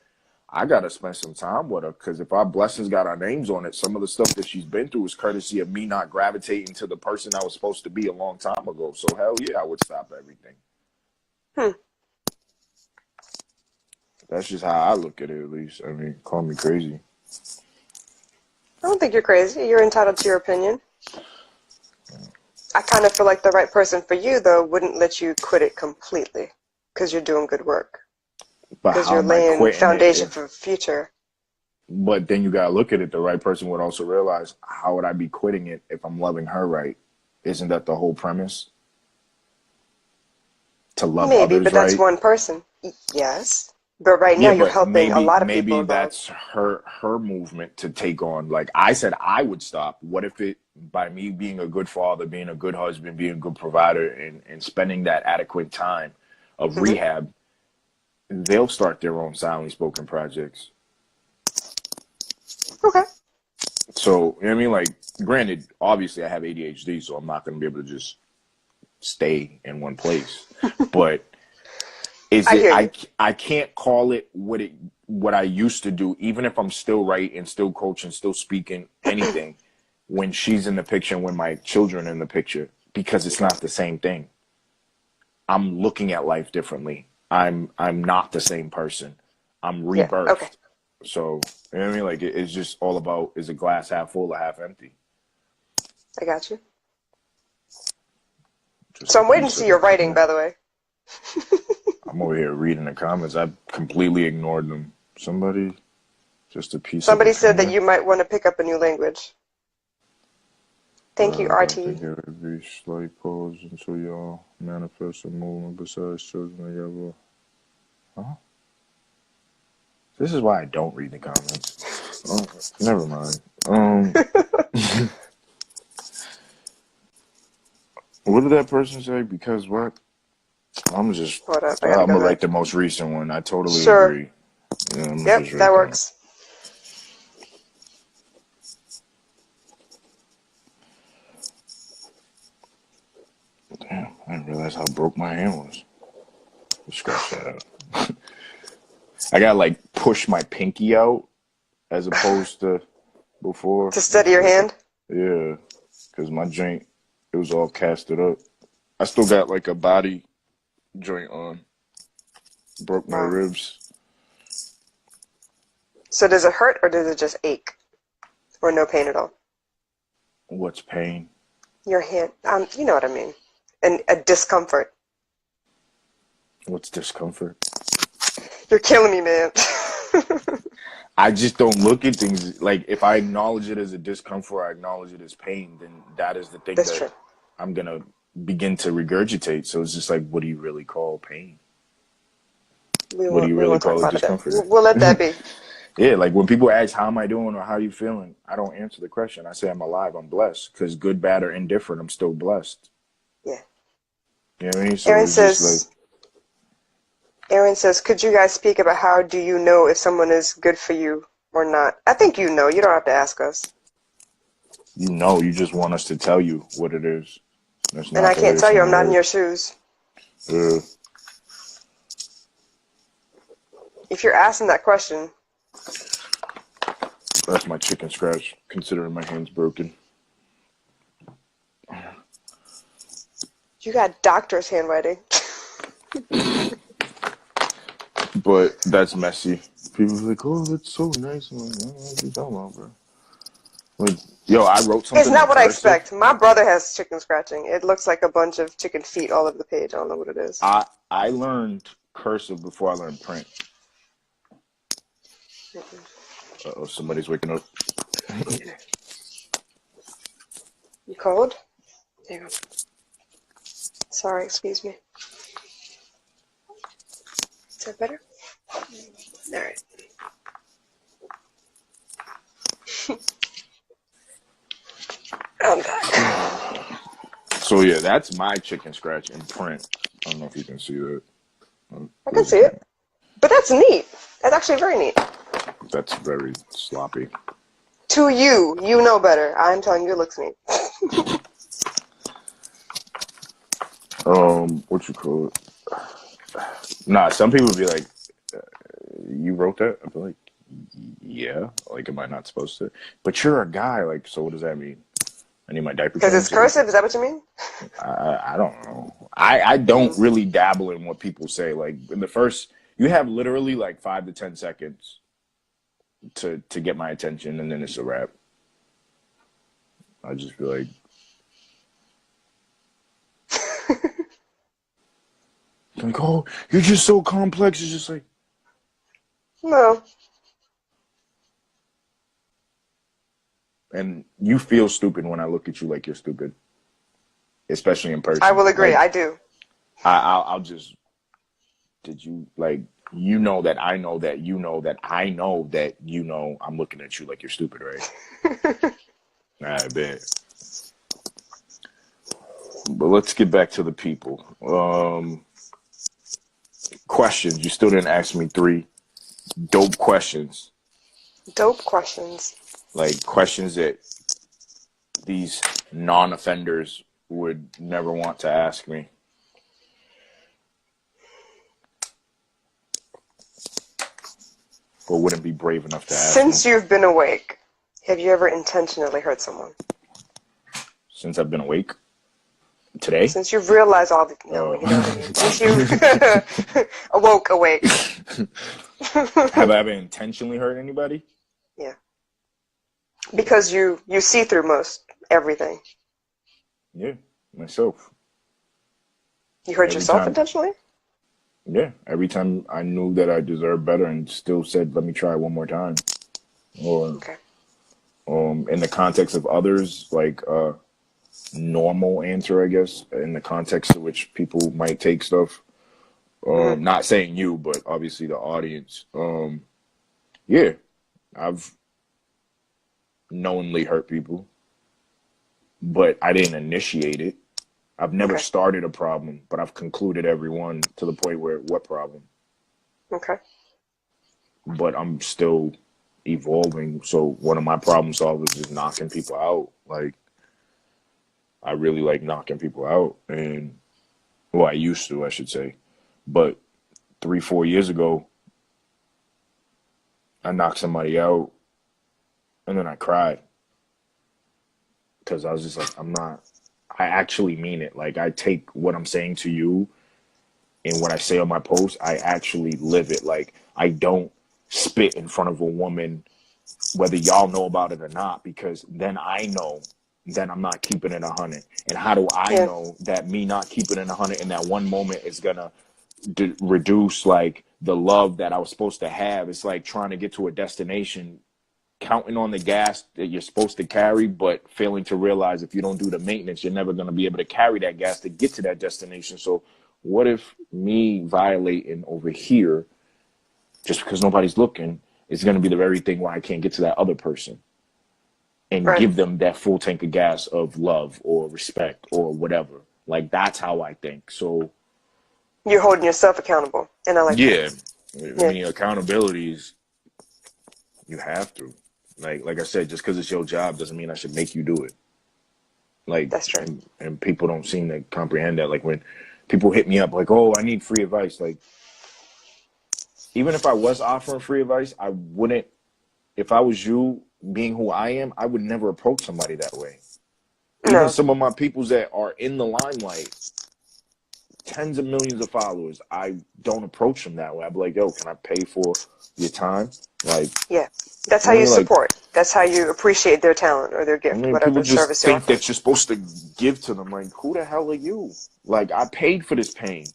I gotta spend some time with her. Because if our blessings got our names on it, some of the stuff that she's been through is courtesy of me not gravitating to the person I was supposed to be a long time ago. So hell yeah, I would stop everything. Hmm. That's just how I look at it, at least. I mean, call me crazy. I don't think you're crazy. You're entitled to your opinion. I kind of feel like the right person for you, though, wouldn't let you quit it completely because you're doing good work. But Because how you're am I laying quitting it foundation if? for the future. But then you gotta look at it. The right person would also realize, how would I be quitting it if I'm loving her right? Isn't that the whole premise? To love Maybe, others but that's right? one person. Yes. But right now Yeah, you're but helping a lot of maybe people, though. that's her movement to take on. Like I said, I would stop. What if it by me being a good father, being a good husband, being a good provider, and spending that adequate time of Hmm. rehab, they'll start their own silently spoken projects. Okay. So, you know what I mean? Like, granted, obviously I have ADHD, so I'm not going to be able to just stay in one place. But is I it, hear you. I can't call it what I used to do, even if I'm still writing, still coaching, still speaking, anything, when she's in the picture and when my children are in the picture, because it's Okay. not the same thing. I'm looking at life differently. I'm not the same person. I'm Yeah. Okay. rebirthed. So, you know what I mean? Like, it's just all about, is a glass half full or half empty? I got you. Just So a I'm waiting to piece see of your it from writing, there. by the way. I'm over here reading the comments. I completely ignored them. Somebody, just a piece of Somebody it said from that there. you might want to pick up a new language. Thank you, I don't RT. think there would be slight pause until y'all manifest a movement besides children together. Huh? This is why I don't read the comments. Oh, never mind. What did that person say? Because what? I'm just, Hold up. I gotta I'm go gonna write back. the most recent one. I totally Sure. agree. Yeah, I'm gonna Yep, just that write that. works. Damn, I didn't realize how broke my hand was. Let's scratch that out. I gotta like push my pinky out as opposed to before. To steady your hand? Yeah, because my joint, it was all casted up. I still got like a body joint on. Broke my Wow. ribs. So does it hurt or does it just ache? Or no pain at all? What's pain? Your hand, you know what I mean. And a discomfort. What's discomfort? You're killing me, man. I just don't look at things like if I acknowledge it as a discomfort, or I acknowledge it as pain, then that is the thing That's that true. I'm gonna begin to regurgitate. So it's just like, what do you really call pain? What do you We really won't talk call a about it. discomfort? We'll let that be. Yeah, like when people ask how am I doing or how you feeling, I don't answer the question. I say I'm alive, I'm blessed, because good, bad, or indifferent, I'm still blessed. Yeah. You know what I mean? So Aaron it's just like, says. Aaron says, could you guys speak about how do you know if someone is good for you or not? I think you know. You don't have to ask us. you just want us to tell you what it is. That's And not I to can't hear tell you. I'm some not in word. your shoes. Uh, If you're asking that question, that's my chicken scratch, considering my hand's broken. you got doctor's handwriting. But that's messy. People are like, oh, that's so nice. I'm like, what you talking about, bro? Like, yo, I wrote It's something in not what I cursive. expect. My brother has chicken scratching. It looks like a bunch of chicken feet all over the page. I don't know what it is. I learned cursive before I learned print. Uh-oh, somebody's waking up. You cold? There you go. Sorry, excuse me. Is that better? All right. I'm back. So yeah, that's my chicken scratch in print. I don't know if you can see that. I can see it. But that's neat. That's actually very neat. That's very sloppy. To you, you know better. I'm telling you it looks neat. What you call it? Nah, some people be like, you wrote that? I'd be like, yeah. Like, am I not supposed to? But you're a guy. Like, so what does that mean? I need my diaper Because it's changed? cursive, is that what you mean? I don't know. I don't really dabble in what people say. Like, in the first, you have literally like 5 to 10 seconds to get my attention, and then it's a wrap. I just feel like, oh, you're just so complex. It's just like, No. and you feel stupid when I look at you like you're stupid, especially in person. I will agree. Like, I do. I'll just, did you, like, you know that I know that you know that I know that you know I'm looking at you like you're stupid, right? I bet. But let's get back to the people. Questions. You still didn't ask me 3 dope questions. Dope questions. Like questions that these non-offenders would never want to ask me. Or wouldn't be brave enough to ask Since me. you've been awake, have you ever intentionally hurt someone? Since I've been awake? Today? Since you've realized all the... No, you know what I mean. Since you've awake. Have I ever intentionally hurt anybody? Yeah. Because you see through most everything. Yeah, myself. You hurt Every yourself time. intentionally? Yeah, every time I knew that I deserved better and still said, let me try one more time. Or Okay. in the context of others, like normal answer, I guess, in the context to which people might take stuff. Not saying you, but obviously the audience. Yeah, I've knowingly hurt people, but I didn't initiate it. I've never Okay. started a problem, but I've concluded every one to the point where, what problem? Okay. But I'm still evolving. So one of my problem solvers is knocking people out. Like, I really like knocking people out. And, well, I used to, I should say. But 3-4 years ago, I knocked somebody out and then I cried. Because I was just like, I actually mean it. Like, I take what I'm saying to you and what I say on my post, I actually live it. Like, I don't spit in front of a woman, whether y'all know about it or not, because then I know that I'm not keeping it 100. And how do I Yeah. know that me not keeping it 100 in that one moment is gonna reduce like the love that I was supposed to have. It's like trying to get to a destination, counting on the gas that you're supposed to carry, but failing to realize if you don't do the maintenance, you're never going to be able to carry that gas to get to that destination. So what if me violating over here just because nobody's looking is going to be the very thing why I can't get to that other person and Right. give them that full tank of gas of love or respect or whatever. Like, that's how I think. So You're holding yourself accountable, and I like that. yeah, I Yeah, mean, accountability is, you have to. Like I said, just because it's your job doesn't mean I should make you do it. Like, that's true. and people don't seem to comprehend that. Like when people hit me up, like, "Oh, I need free advice." Like, even if I was offering free advice, I wouldn't. If I was you, being who I am, I would never approach somebody that way. Even No. some of my peoples that are in the limelight, tens of millions of followers, I don't approach them that way. I'd be like, "Yo, can I pay for your time?" Like, Yeah. That's you how know what I you mean? Like, support. That's how you appreciate their talent or their I gift, mean, people whatever just service they think offer. that you're supposed to give to them. Like, who the hell are you? Like, I paid for this pain.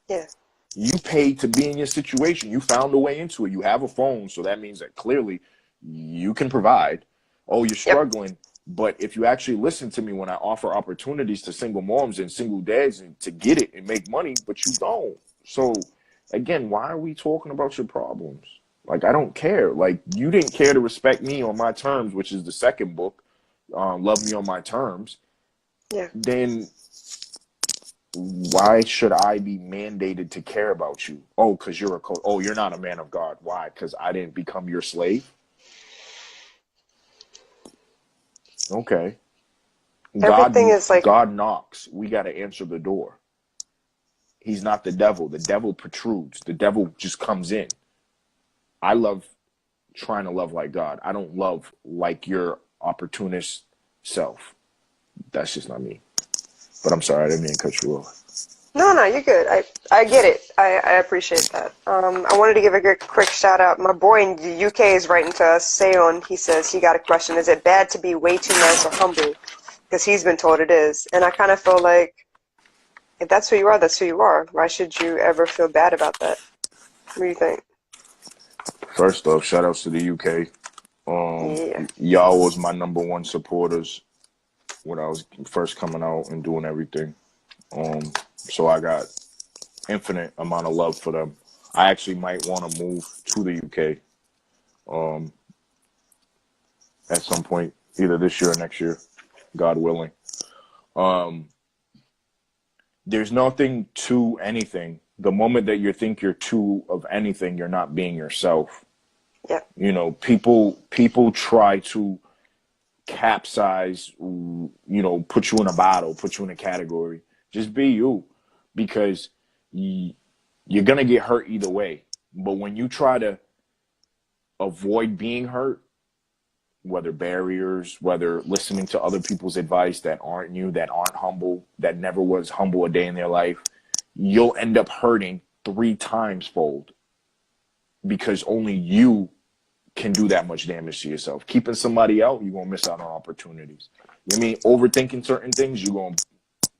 Yeah. You paid to be in your situation. You found a way into it. You have a phone, so that means that clearly you can provide. Oh, you're Yep. struggling. But if you actually listen to me when I offer opportunities to single moms and single dads and to get it and make money, but you don't. So, again, why are we talking about your problems? Like, I don't care. Like, you didn't care to respect me on my terms, which is the second book, Love Me on My Terms. Yeah. Then why should I be mandated to care about you? Oh, because you're a coach. Oh, you're not a man of God. Why? Because I didn't become your slave? Okay. Everything God, is like, God knocks. We got to answer the door. He's not the devil. The devil protrudes. The devil just comes in. I love trying to love like God. I don't love like your opportunist self. That's just not me. But I'm sorry, I didn't mean to cut you off. no, you're good. I get it. I appreciate that. I wanted to give a quick shout out. My boy in the UK is writing to us. Seon, he says he got a question. Is it bad to be way too nice or humble? Because he's been told it is. And I kind of feel like if that's who you are, that's who you are. Why should you ever feel bad about that? What do you think? First off, shout outs to the UK. Yeah. Y'all was my number one supporters when I was first coming out and doing everything. So I got infinite amount of love for them. I actually might want to move to the UK at some point, either this year or next year, God willing. There's nothing to anything. The moment that you think you're too of anything, you're not being yourself. Yeah. You know, people try to capsize, you know, put you in a bottle, put you in a category. Just be you, because you're gonna get hurt either way. But when you try to avoid being hurt, whether barriers, whether listening to other people's advice that aren't you, that aren't humble, that never was humble a day in their life, you'll end up hurting 3 times fold, because only you can do that much damage to yourself. Keeping somebody out, you're gonna miss out on opportunities. You know what I mean? Overthinking certain things, you're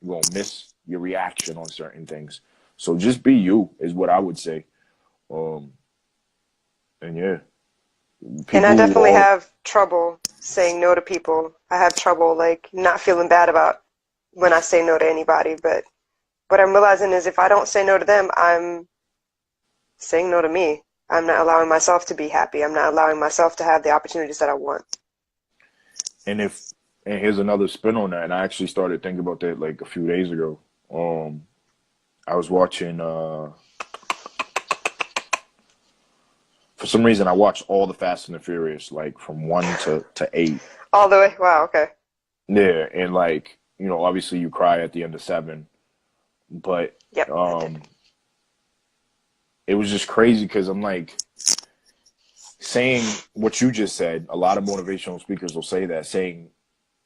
gonna miss your reaction on certain things. So just be you is what I would say. Um, and yeah, And I people who definitely all have trouble saying no to people. I have trouble like not feeling bad about when I say no to anybody. But what I'm realizing is if I don't say no to them, I'm saying no to me. I'm not allowing myself to be happy. I'm not allowing myself to have the opportunities that I want. and if and here's another spin on that. And I actually started thinking about that like a few days ago. I was watching. For some reason, I watched all the Fast and the Furious, like from one to eight. All the way. Wow. Okay. Yeah, and like, you know, obviously you cry at the end of seven, but Yep. I did. it was just crazy because I'm like, saying what you just said. A lot of motivational speakers will say that saying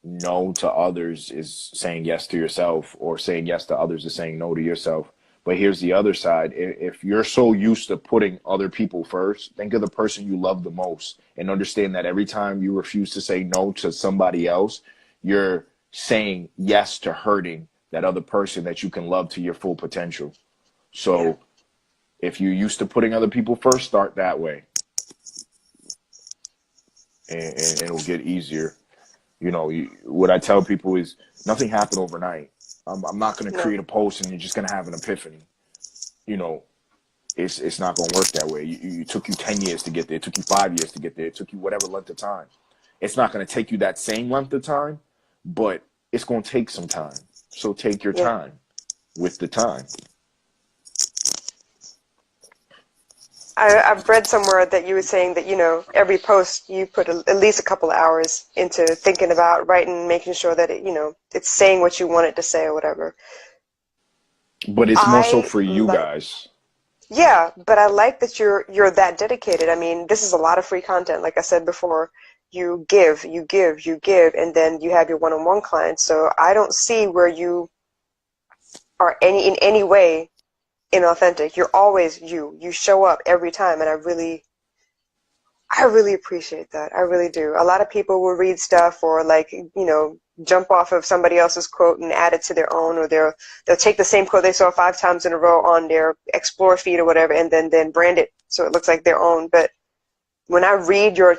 no to others is saying yes to yourself, or saying yes to others is saying no to yourself. But here's the other side. If you're so used to putting other people first, think of the person you love the most and understand that every time you refuse to say no to somebody else, you're saying yes to hurting that other person that you can love to your full potential. Yeah. So if you're used to putting other people first, start that way, and it'll get easier. You know, what I tell people is nothing happened overnight. I'm not going to No. create a post and you're just going to have an epiphany. You know, it's not going to work that way. You took you 10 years to get there. It took you 5 years to get there. It took you whatever length of time. It's not going to take you that same length of time, but it's going to take some time. So take your Yeah. time with the time. I've read somewhere that you were saying that, every post you put at least a couple of hours into thinking about writing, making sure that it's saying what you want it to say or whatever. But it's more so I for you like, guys. yeah, but I like that you're that dedicated. I mean, this is a lot of free content. Like I said before, you give, you give, you give, and then you have your one-on-one clients. So I don't see where you are in any way inauthentic. You're always you. You show up every time, and I really appreciate that. I really do. A lot of people will read stuff or jump off of somebody else's quote and add it to their own, or they'll take the same quote they saw 5 times in a row on their Explore feed or whatever, and then brand it so it looks like their own. But when I read your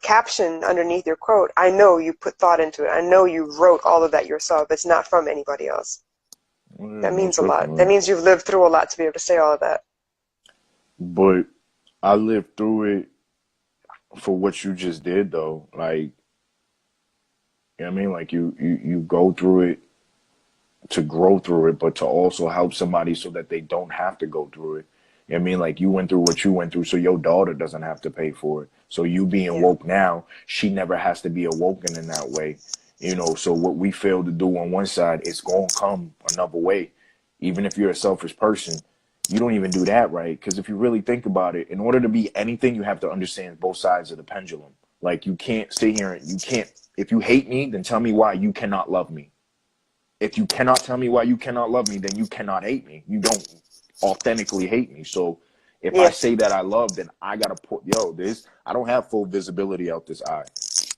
caption underneath your quote, I know you put thought into it. I know you wrote all of that yourself. It's not from anybody else. Yeah, That means most a lot. That definitely. means you've lived through a lot to be able to say all of that. But I lived through it for what you just did, though. Like, you know what I mean? Like, you go through it to grow through it, but to also help somebody so that they don't have to go through it. You know what I mean? Like, you went through what you went through so your daughter doesn't have to pay for it. So you being Yeah. woke now, she never has to be awoken in that way. You know, so what we fail to do on one side, it's going to come another way. Even if you're a selfish person, you don't even do that right. Because if you really think about it, in order to be anything, you have to understand both sides of the pendulum. Like, you can't sit here and you can't, if you hate me, then tell me why you cannot love me. If you cannot tell me why you cannot love me, then you cannot hate me. You don't authentically hate me. So if I Yeah. say that I love, then I gotta put I don't have full visibility out this eye.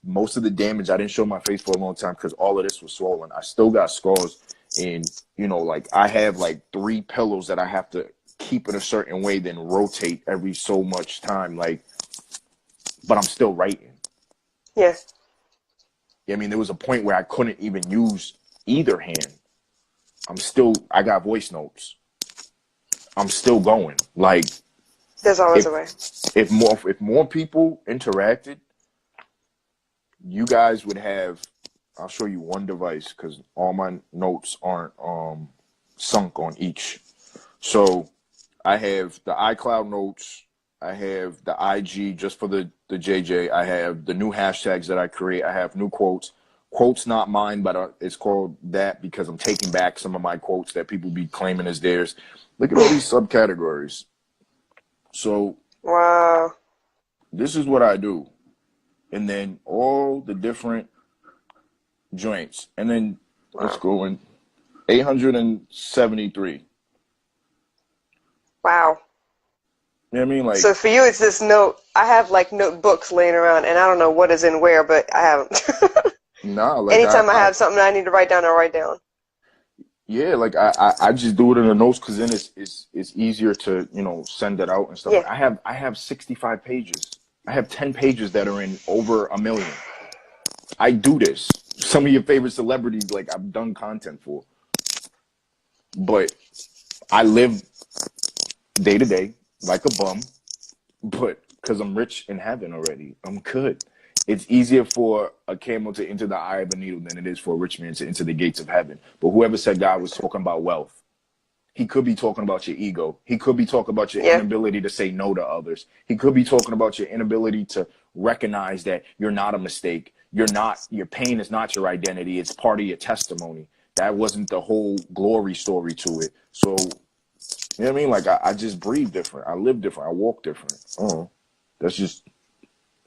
Most of the damage, I didn't show my face for a long time because all of this was swollen. I still got scars, and like I have like 3 pillows that I have to keep in a certain way, then rotate every so much time. Like, but I'm still writing. Yeah. I mean, there was a point where I couldn't even use either hand. I got voice notes. I'm still going. Like, There's always if a way. if more people interacted, you guys would have. I'll show you one device because all my notes aren't sunk on each. So I have the iCloud notes. I have the IG just for the JJ. I have the new hashtags that I create. I have new quotes. Quotes not mine, but it's called that because I'm taking back some of my quotes that people be claiming as theirs. Look at all these subcategories. So Wow. this is what I do. And then all the different joints. And then let's Wow. go in 873. Wow. You know what I mean? Like, So for you, it's this note. I have like notebooks laying around, and I don't know what is in where, but I haven't. nah, like Anytime I have something I need to write down, I write down. yeah, like I just do it in the notes because then it's easier to, send it out and stuff. Yeah. Like I have 65 pages. I have 10 pages that are in over a million. I do this. Some of your favorite celebrities, like I've done content for. But I live day to day like a bum, but because I'm rich in heaven already, I'm good. It's easier for a camel to enter the eye of a needle than it is for a rich man to enter the gates of heaven. But whoever said God was talking about wealth, he could be talking about your ego. He could be talking about your Yeah. inability to say no to others. He could be talking about your inability to recognize that you're not a mistake. Your pain is not your identity. It's part of your testimony. That wasn't the whole glory story to it. So, you know what I mean? Like, I just breathe different. I live different. I walk different. Oh, that's just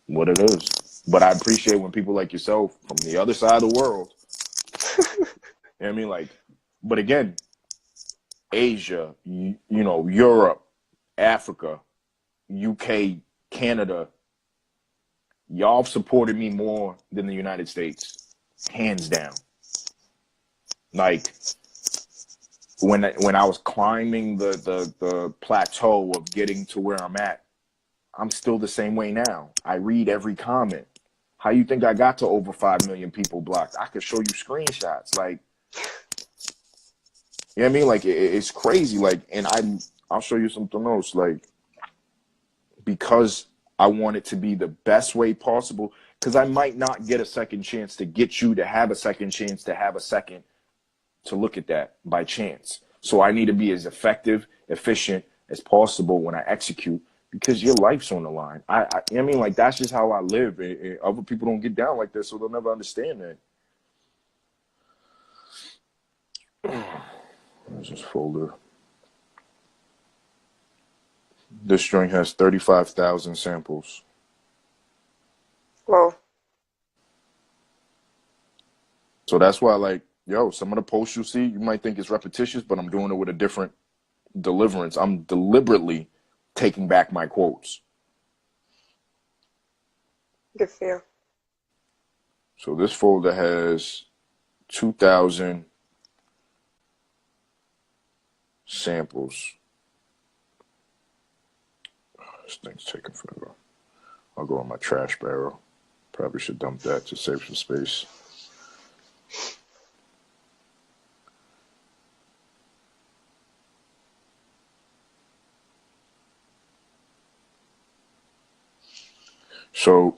what it is. But I appreciate when people like yourself from the other side of the world, you know what I mean? Like, but again, Asia, Europe, Africa, UK, Canada, y'all have supported me more than the United States, hands down. Like, when I was climbing the plateau of getting to where I'm at, I'm still the same way now. I read every comment. How you think I got to over 5 million people blocked? I could show you screenshots. Like, you know what I mean? Like, it's crazy. Like, and I'll show you something else. Like, because I want it to be the best way possible, because I might not get a second chance to get you to have a second chance to have a second to look at that by chance. So I need to be as effective, efficient as possible when I execute, because your life's on the line. I mean, like, that's just how I live. And other people don't get down like that, so they'll never understand that. Where's this folder? This string has 35,000 samples. Whoa. So that's why, like, yo, some of the posts you see, you might think it's repetitious, but I'm doing it with a different deliverance. I'm deliberately taking back my quotes. Good for you. So this folder has 2,000 samples. This thing's taking forever. I'll go on my trash barrel. Probably should dump that to save some space. So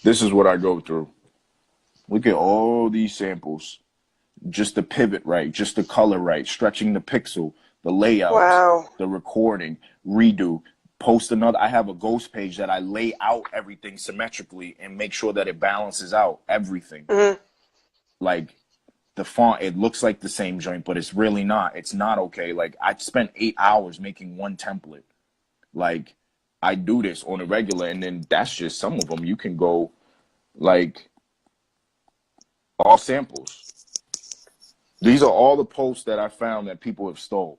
this is what I go through. Look at all these samples. Just the pivot right, just the color right, stretching the pixel, the layouts, Wow. the recording, redo, post another. I have a ghost page that I lay out everything symmetrically and make sure that it balances out everything. Mm-hmm. Like the font, it looks like the same joint, but it's really not. It's not okay. Like I spent 8 hours making one template. Like I do this on a regular, and then that's just some of them. You can go like all samples. These are all the posts that I found that people have stole.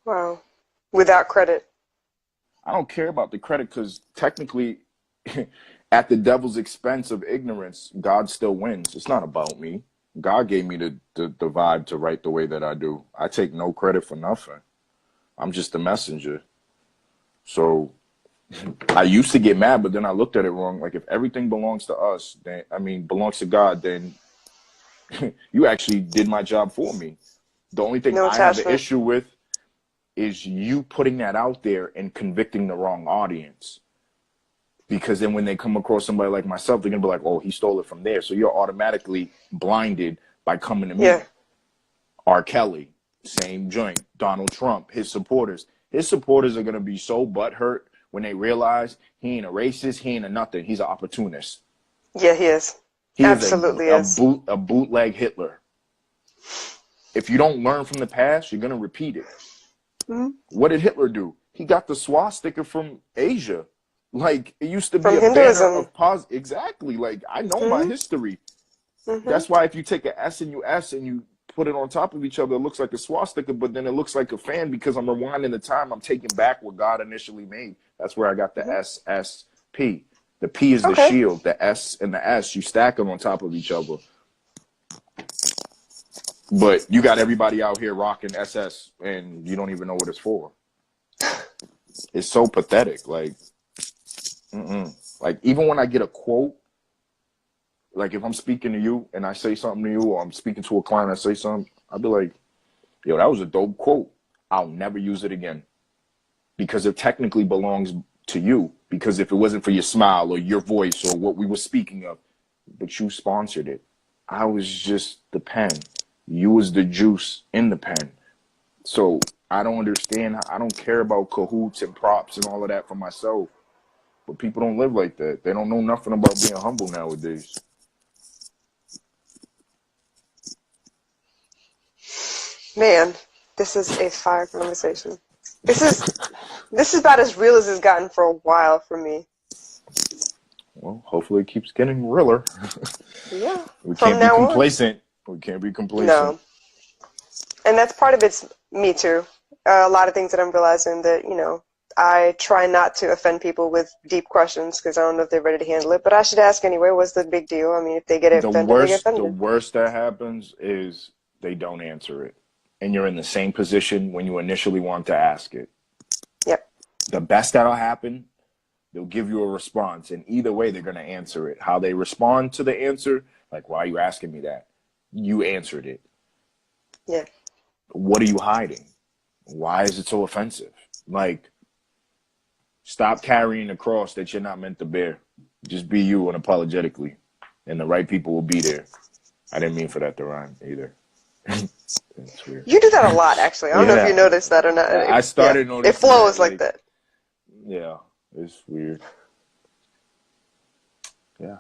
Wow. Without credit. I don't care about the credit, because technically, at the devil's expense of ignorance, God still wins. It's not about me. God gave me the vibe to write the way that I do. I take no credit for nothing. I'm just a messenger. So I used to get mad, but then I looked at it wrong. Like, if everything belongs to us, then, I mean, belongs to God, then you actually did my job for me. The only thing I have an issue with is you putting that out there and convicting the wrong audience. Because then when they come across somebody like myself, they're going to be like, oh, he stole it from there. So you're automatically blinded by coming to me. Yeah. R. Kelly, same joint. Donald Trump, his supporters. His supporters are going to be so butthurt when they realize he ain't a racist, he ain't a nothing. He's an opportunist. Yeah, he is. He Absolutely is is. a bootleg Hitler. If you don't learn from the past, you're going to repeat it. Mm-hmm. What did Hitler do? He got the swastika from Asia. Like, it used to be a banner of positive. Exactly. Like, I know my history. That's why if you take an S and you put it on top of each other, it looks like a swastika, but then it looks like a fan, because I'm rewinding the time. I'm taking back what God initially made. That's where I got the SSP. The P is the shield. The S and the S, you stack them on top of each other. But you got everybody out here rocking SS, and you don't even know what it's for. It's so pathetic. Like, like, even when I get a quote, like if I'm speaking to you and I say something to you, or I'm speaking to a client, I say something, I'll be like, yo, that was a dope quote. I'll never use it again, because it technically belongs to you. Because if it wasn't for your smile or your voice or what we were speaking of, but you sponsored it. I was just the pen. You was the juice in the pen. So I don't understand. I don't care about cahoots and props and all of that for myself. But people don't live like that. They don't know nothing about being humble nowadays. Man, this is a fire conversation. This is about as real as it's gotten for a while for me. Well, hopefully it keeps getting realer. Yeah. We can't be complacent. We can't be complacent. No. And that's part of it's me too. A lot of things that I'm realizing that, you know, I try not to offend people with deep questions because I don't know if they're ready to handle it. But I should ask anyway. What's the big deal? I mean, if they get offended, they get offended. The worst that happens is they don't answer it. And you're in the same position when you initially want to ask it. Yep. The best that'll happen, they'll give you a response. And either way, they're going to answer it. How they respond to the answer, like, why are you asking me that? You answered it. Yeah. What are you hiding? Why is it so offensive? Like, stop carrying a cross that you're not meant to bear. Just be you unapologetically, and the right people will be there. I didn't mean for that to rhyme either. It's weird. You do that a lot, actually. I don't know if you noticed that or not. I started noticing it flows that, like that. Yeah, it's weird. Yeah.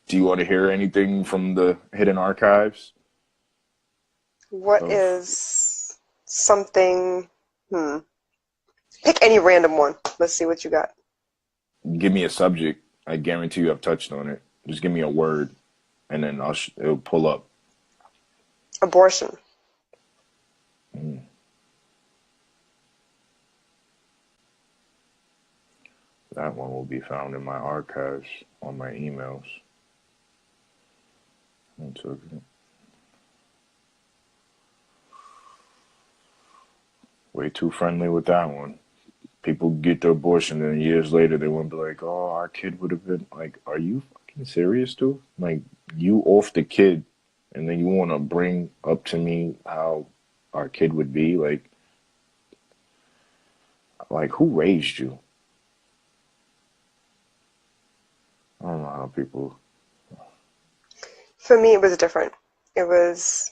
Do you want to hear anything from the hidden archives? What is something? Pick any random one. Let's see what you got. Give me a subject. I guarantee you I've touched on it. Just give me a word, and then it'll pull up. Abortion. That one will be found in my archives on my emails. Way too friendly with that one. People get their abortion, and years later they won't be like, oh, our kid would have been like, are you fucking serious, dude? Like, you off the kid, and then you want to bring up to me how our kid would be? Like, who raised you? I don't know how people... For me, it was different. I was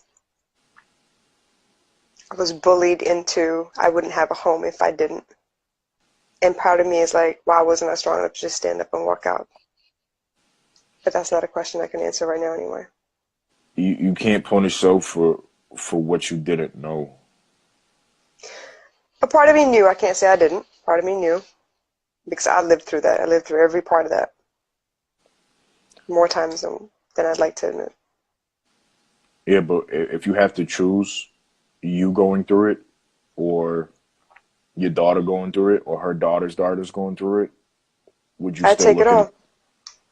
bullied into I wouldn't have a home if I didn't. And part of me is like, why wasn't I strong enough to just stand up and walk out? But that's not a question I can answer right now anyway. You can't punish yourself for what you didn't know. A part of me knew. I can't say I didn't. Part of me knew. Because I lived through that. I lived through every part of that. More times than I'd like to admit. Yeah, but if you have to choose you going through it, or your daughter going through it, or her daughter's going through it, would you I'd still take it all.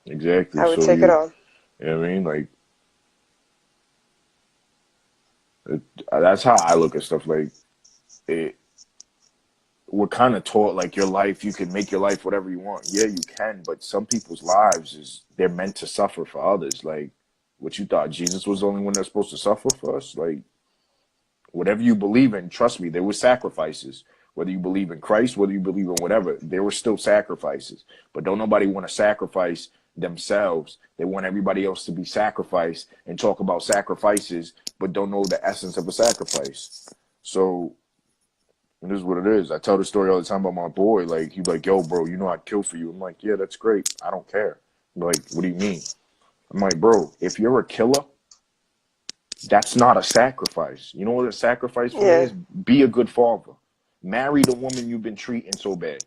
Exactly. I would take it all. You know what I mean? Like, that's how I look at stuff. Like, we're kind of taught, like, your life, you can make your life whatever you want. Yeah, you can, but some people's lives they're meant to suffer for others. Like, what you thought Jesus was the only one that's supposed to suffer for us? Like, whatever you believe in, trust me, there were sacrifices. Whether you believe in Christ, whether you believe in whatever, there were still sacrifices. But don't nobody want to sacrifice themselves. They want everybody else to be sacrificed and talk about sacrifices, but don't know the essence of a sacrifice. So it is what it is. I tell the story all the time about my boy. Like, he's like, yo, bro, you know I'd kill for you. I'm like, yeah, that's great. I don't care. Like, what do you mean? I'm like, bro, if you're a killer, that's not a sacrifice. You know what a sacrifice for me is? Be a good father. Marry the woman you've been treating so bad.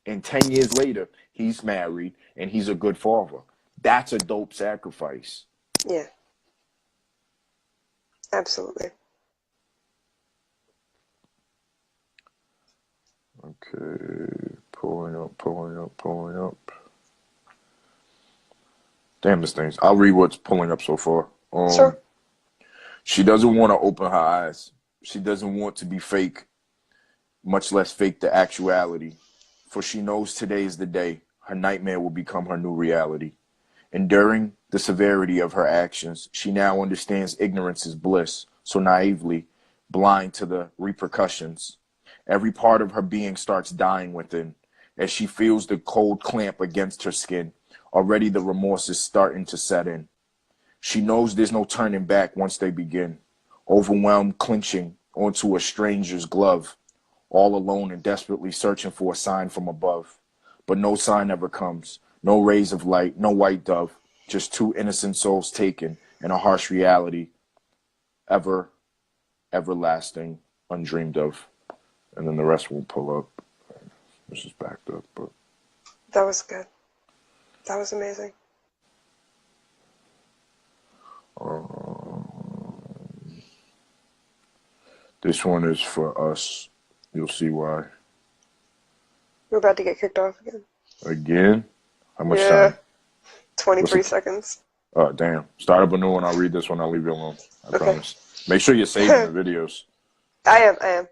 And 10 years later, he's married and he's a good father. That's a dope sacrifice. Yeah. Absolutely. Okay. Pulling up. Damn, this thing's... I'll read what's pulling up so far. Sure. She doesn't want to open her eyes. She doesn't want to be fake, much less fake the actuality. For she knows today is the day her nightmare will become her new reality. Enduring the severity of her actions, she now understands ignorance is bliss, so naively, blind to the repercussions. Every part of her being starts dying within, as she feels the cold clamp against her skin. Already the remorse is starting to set in. She knows there's no turning back once they begin. Overwhelmed, clinching onto a stranger's glove, all alone and desperately searching for a sign from above. But no sign ever comes, no rays of light, no white dove, just two innocent souls taken in a harsh reality, everlasting, undreamed of. And then the rest will pull up. This is backed up, but... That was good. That was amazing. This one is for us. You'll see why. We're about to get kicked off again. Again? How much time? 23 seconds. Oh, damn. Start up a new one. I'll read this one. I'll leave you alone. I promise. Make sure you're saving the videos. I am.